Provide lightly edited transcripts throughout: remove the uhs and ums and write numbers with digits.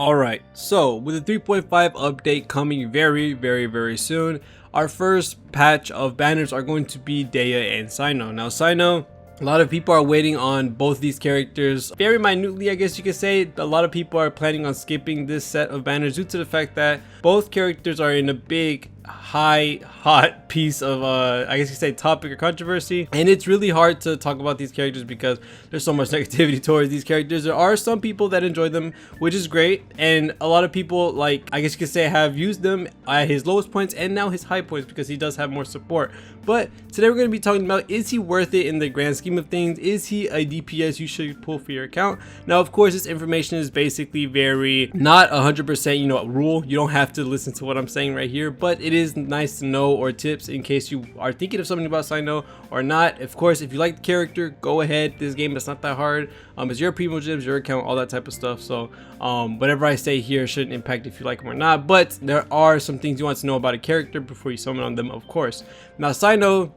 Alright, so with the 3.5 update coming very soon, our first patch of banners are going to be Dehya and Cyno. Now Cyno, a lot of people are waiting on both these characters very minutely, I guess you could say. A lot of people are planning on skipping this set of banners due to the fact that both characters are in a big hot piece of I guess you could say topic or controversy, and it's really hard to talk about these characters because there's so much negativity towards these characters. There are some people that enjoy them, which is great, and a lot of people, like, I guess you could say, have used them at his lowest points and now his high points because he does have more support. But today we're going to be talking about, is he worth it in the grand scheme of things? Is he a DPS you should pull for your account? Now of course this information is basically very not 100% rule. You don't have to listen to what I'm saying right here, but it is nice to know, or tips in case you are thinking of something about Cyno or not. Of course, if you like the character, go ahead. This game is not that hard. It's your primo gems, your account, all that type of stuff. So whatever I say here shouldn't impact if you like him or not, but there are some things you want to know about a character before you summon on them, of course. Now Cyno,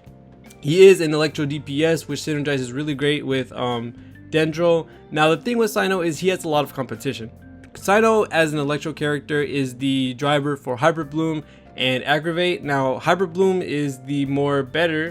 he is an electro DPS, which synergizes really great with Dendro. Now the thing with Cyno is he has a lot of competition. Cyno as an electro character is the driver for Hyper Bloom and Aggravate. Now Hyper Bloom is the better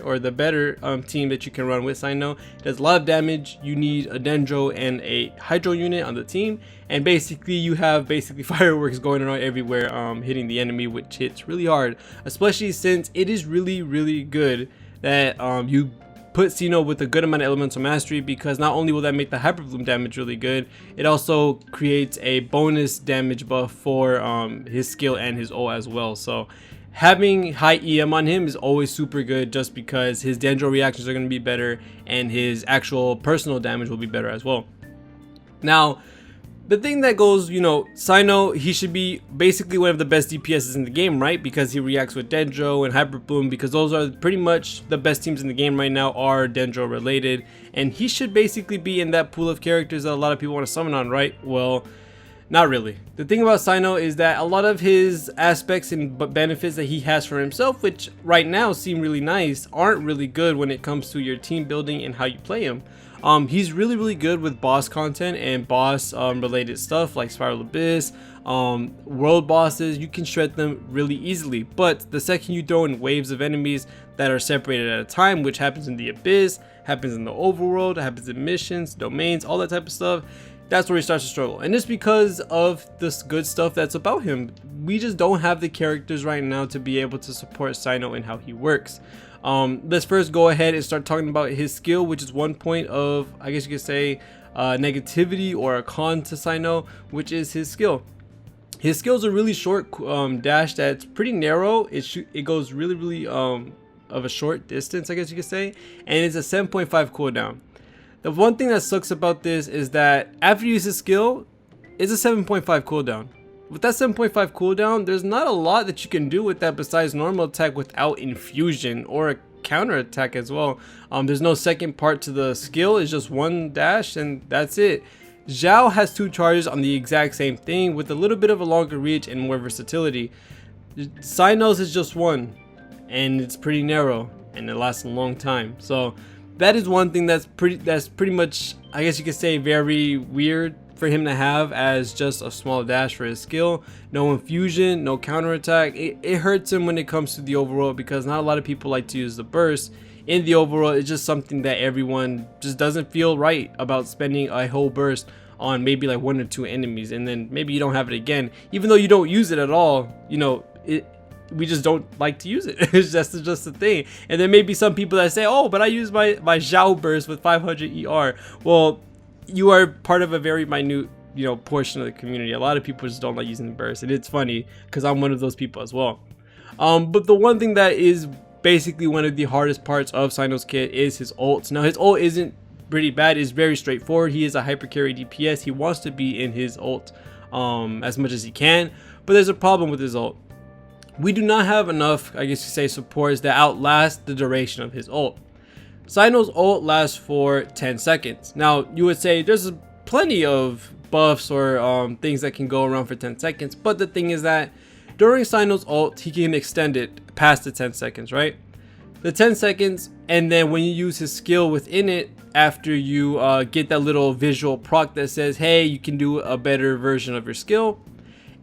team that you can run with Cyno. It does a lot of damage. You need a Dendro and a Hydro unit on the team, and basically you have fireworks going around everywhere, hitting the enemy, which hits really hard, especially since it is really good that you put Sino with a good amount of elemental mastery, because not only will that make the Hyper Bloom damage really good, it also creates a bonus damage buff for his skill and his ult as well. So having high EM on him is always super good, just because his Dendro reactions are going to be better and his actual personal damage will be better as well. Now the thing that goes, Cyno, he should be basically one of the best DPSs in the game, right? Because he reacts with Dendro and Hyper Bloom, because those are pretty much the best teams in the game right now are Dendro related, and he should basically be in that pool of characters that a lot of people want to summon on, right? Well, not really. The thing about Cyno is that a lot of his aspects and benefits that he has for himself, which right now seem really nice, aren't really good when it comes to your team building and how you play him. He's really good with boss content and boss related stuff like Spiral Abyss, world bosses. You can shred them really easily, but the second you throw in waves of enemies that are separated at a time, which happens in the Abyss, happens in the overworld, happens in missions, domains, all that type of stuff, that's where he starts to struggle. And it's because of this good stuff that's about him. We just don't have the characters right now to be able to support Cyno and how he works. Let's first go ahead and start talking about his skill, which is one point of, I guess you could say, negativity or a con to Cyno, which is his skill. His skill is a really short dash that's pretty narrow. It goes really of a short distance, I guess you could say, and it's a 7.5 cooldown. The one thing that sucks about this is that after you use his skill, it's a 7.5 cooldown. With that 7.5 cooldown, there's not a lot that you can do with that besides normal attack without infusion or a counter attack as well. There's no second part to the skill. It's just one dash and that's it. Zhao has two charges on the exact same thing with a little bit of a longer reach and more versatility. Cyno's is just one, and it's pretty narrow and it lasts a long time. So that is one thing that's pretty much, I guess you could say, very weird for him to have as just a small dash for his skill. No infusion, no counterattack. It hurts him when it comes to the overworld, because not a lot of people like to use the burst in the overworld. It's just something that everyone just doesn't feel right about, spending a whole burst on maybe like one or two enemies, and then maybe you don't have it again, even though you don't use it at all. We just don't like to use it. It's just the thing. And there may be some people that say, oh, but I use my Zhao burst with 500 ER. Well, you are part of a very minute portion of the community. A lot of people just don't like using the burst, and it's funny because I'm one of those people as well. But the one thing that is basically one of the hardest parts of Cyno's kit is his ults. Now his ult isn't pretty bad. It's very straightforward. He is a hyper carry DPS. He wants to be in his ult as much as he can, but there's a problem with his ult. We do not have enough, I guess you say, supports that outlast the duration of his ult. Cyno's ult lasts for 10 seconds. Now you would say there's plenty of buffs or things that can go around for 10 seconds, but the thing is that during Cyno's ult he can extend it past the 10 seconds, right? the 10 seconds, and then when you use his skill within it, after you get that little visual proc that says, hey, you can do a better version of your skill,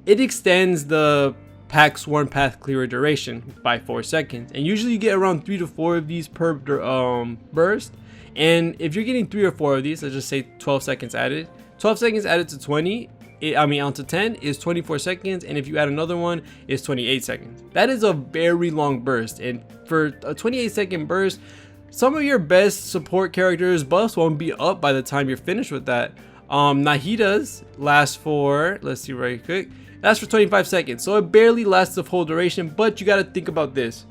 it extends the pack swarm path clearer duration by 4 seconds. And usually you get around 3 to 4 of these per burst. And if you're getting 3 or 4 of these, let's just say 12 seconds added, 12 seconds added to 20, onto 10 is 24 seconds, and if you add another one, it's 28 seconds. That is a very long burst, and for a 28-second burst, some of your best support characters buffs won't be up by the time you're finished with that. Nahida's last for, let's see right quick, lasts for 25 seconds, so it barely lasts the full duration. But you got to think about this: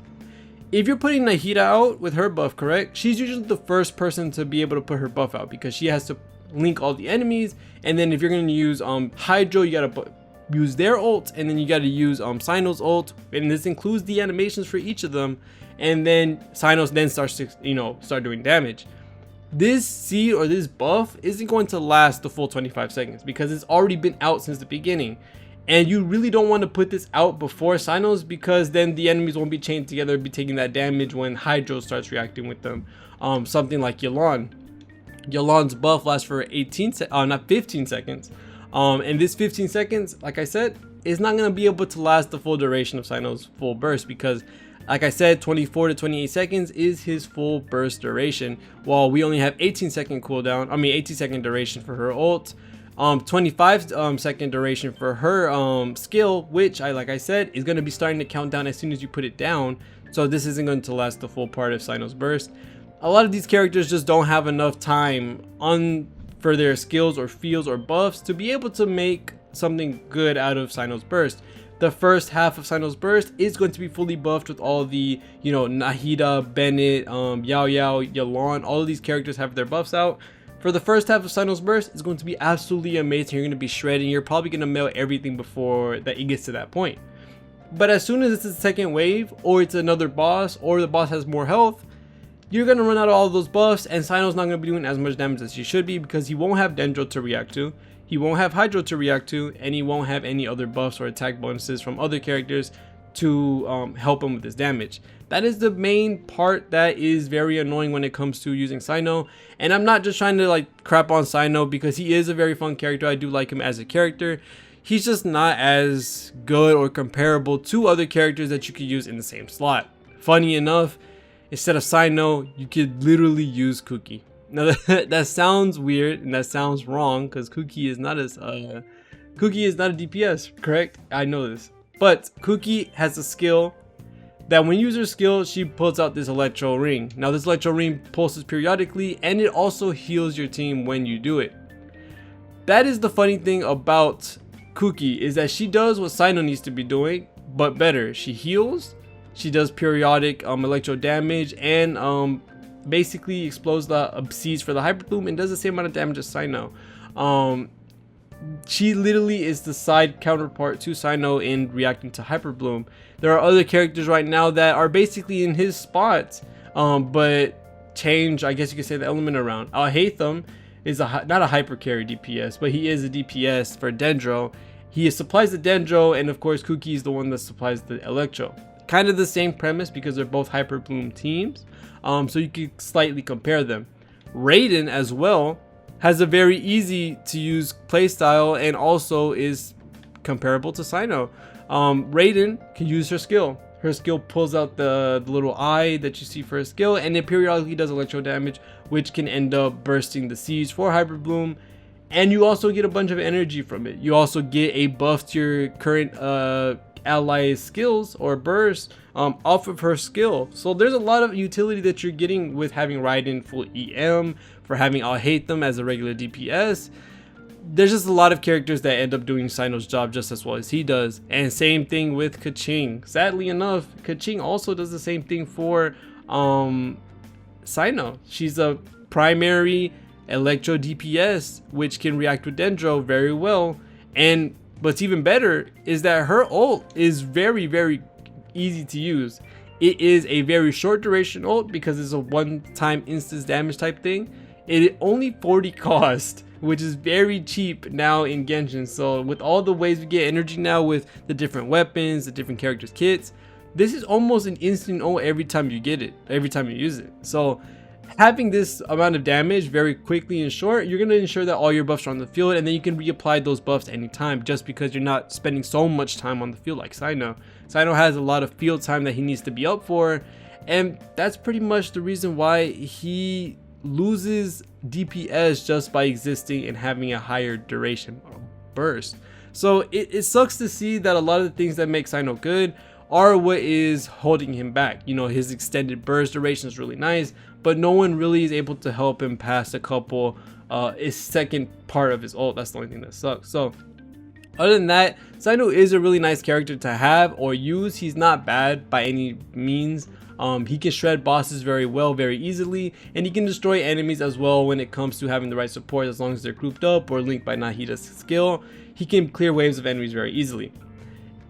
if you're putting Nahida out with her buff, correct, she's usually the first person to be able to put her buff out, because she has to link all the enemies. And then if you're going to use Hydro, you got to use their ult, and then you got to use Cyno's ult, and this includes the animations for each of them. And then Cyno's then starts to start doing damage. This seed or this buff isn't going to last the full 25 seconds because it's already been out since the beginning. And you really don't want to put this out before Cyno's, because then the enemies won't be chained together, be taking that damage when Hydro starts reacting with them. Something like Yelan's buff lasts for 15 seconds. And this 15 seconds, like I said, is not going to be able to last the full duration of Cyno's full burst, because like I said, 24 to 28 seconds is his full burst duration, while we only have 18-second cooldown, 18-second duration for her ult, 25-second duration for her skill, which like I said, is going to be starting to count down as soon as you put it down. So this isn't going to last the full part of Cyno's burst. A lot of these characters just don't have enough time for their skills or feels or buffs to be able to make something good out of Cyno's burst. The first half of Cyno's burst is going to be fully buffed with all the, Nahida, Bennett, Yao Yao, Yelan, all of these characters have their buffs out. For the first half of Cyno's burst, it's going to be absolutely amazing. You're going to be shredding. You're probably going to melt everything before that it gets to that point. But as soon as it's a second wave, or it's another boss, or the boss has more health, you're going to run out of all of those buffs, and Cyno's not going to be doing as much damage as he should be, because he won't have Dendro to react to, he won't have Hydro to react to, and he won't have any other buffs or attack bonuses from other characters to help him with his damage. That is the main part that is very annoying when it comes to using Cyno. And I'm not just trying to crap on Cyno, because he is a very fun character. I do like him as a character. He's just not as good or comparable to other characters that you could use in the same slot. Funny enough, instead of Cyno, you could literally use Cookie. Now that sounds weird and that sounds wrong, because Cookie is not a DPS, correct? I know this, but Cookie has a skill that when you use her skill, she pulls out this electro ring. Now this electro ring pulses periodically, and it also heals your team when you do it. That is the funny thing about Cookie, is that she does what Cyno needs to be doing, but better. She heals, she does periodic electro damage, and basically explodes the seeds for the hyper bloom and does the same amount of damage as Cyno. She literally is the side counterpart to Cyno in reacting to hyper bloom. There are other characters right now that are basically in his spot, but change, I guess you could say, the element around. Alhaitham is not a hyper carry DPS, but he is a DPS for Dendro. He supplies the Dendro, and of course Cookie is the one that supplies the Electro. Kind of the same premise, because they're both hyper bloom teams. So you could slightly compare them. Raiden as well has a very easy to use playstyle, and also is comparable to Cyno. Raiden can use her skill. Her skill pulls out the little eye that you see for her skill, and it periodically does electro damage, which can end up bursting the siege for Hyper Bloom. And you also get a bunch of energy from it. You also get a buff to your current ally skills or burst off of her skill. So there's a lot of utility that you're getting with having Raiden full EM, for having Alhaitham as a regular DPS. There's just a lot of characters that end up doing Cyno's job just as well as he does. And same thing with Keqing. Sadly enough, Keqing also does the same thing for Cyno. She's a primary electro DPS, which can react with Dendro very well. And what's even better is that her ult is very, very easy to use. It is a very short duration ult, because it's a one-time instance damage type thing. It only 40 cost, which is very cheap now in Genshin. So with all the ways we get energy now with the different weapons, the different characters kits, this is almost an instant ult every time you get it, every time you use it. So having this amount of damage very quickly and short, you're going to ensure that all your buffs are on the field, and then you can reapply those buffs anytime, just because you're not spending so much time on the field like Cyno. Cyno has a lot of field time that he needs to be up for, and that's pretty much the reason why he loses DPS just by existing and having a higher duration burst. So it sucks to see that a lot of the things that make Cyno good are what is holding him back. You know, his extended burst duration is really nice, but no one really is able to help him pass a couple his second part of his ult. That's the only thing that sucks. So other than that, Cyno is a really nice character to have or use. He's not bad by any means. He can shred bosses very well, very easily, and he can destroy enemies as well when it comes to having the right support. As long as they're grouped up or linked by Nahida's skill, he can clear waves of enemies very easily.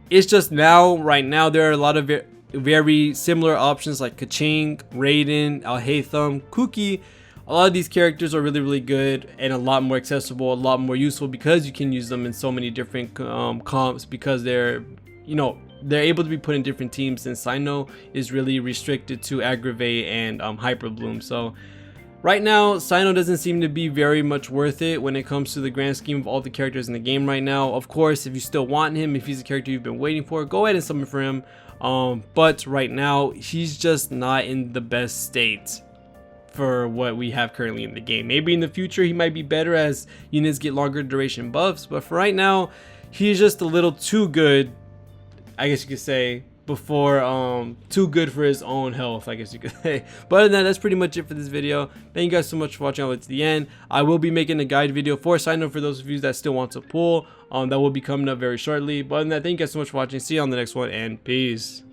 It's just right now there are a lot of very similar options like Kaching, Raiden, Alhaitham, Kuki. A lot of these characters are really good and a lot more accessible, a lot more useful, because you can use them in so many different comps, because they're able to be put in different teams, and Cyno is really restricted to Aggravate and Hyper Bloom. So right now, Cyno doesn't seem to be very much worth it when it comes to the grand scheme of all the characters in the game right now. Of course, if you still want him, if he's a character you've been waiting for, go ahead and summon for him. But right now, he's just not in the best state for what we have currently in the game. Maybe in the future, he might be better as units get longer duration buffs, but for right now, he's just a little too good, I guess you could say, before too good for his own health, I guess you could say. But other than that, that's pretty much it for this video. Thank you guys so much for watching all the way to the end. I will be making a guide video for Cyno for those of you that still want to pull. That will be coming up very shortly. But other than that, thank you guys so much for watching. See you on the next one, and peace.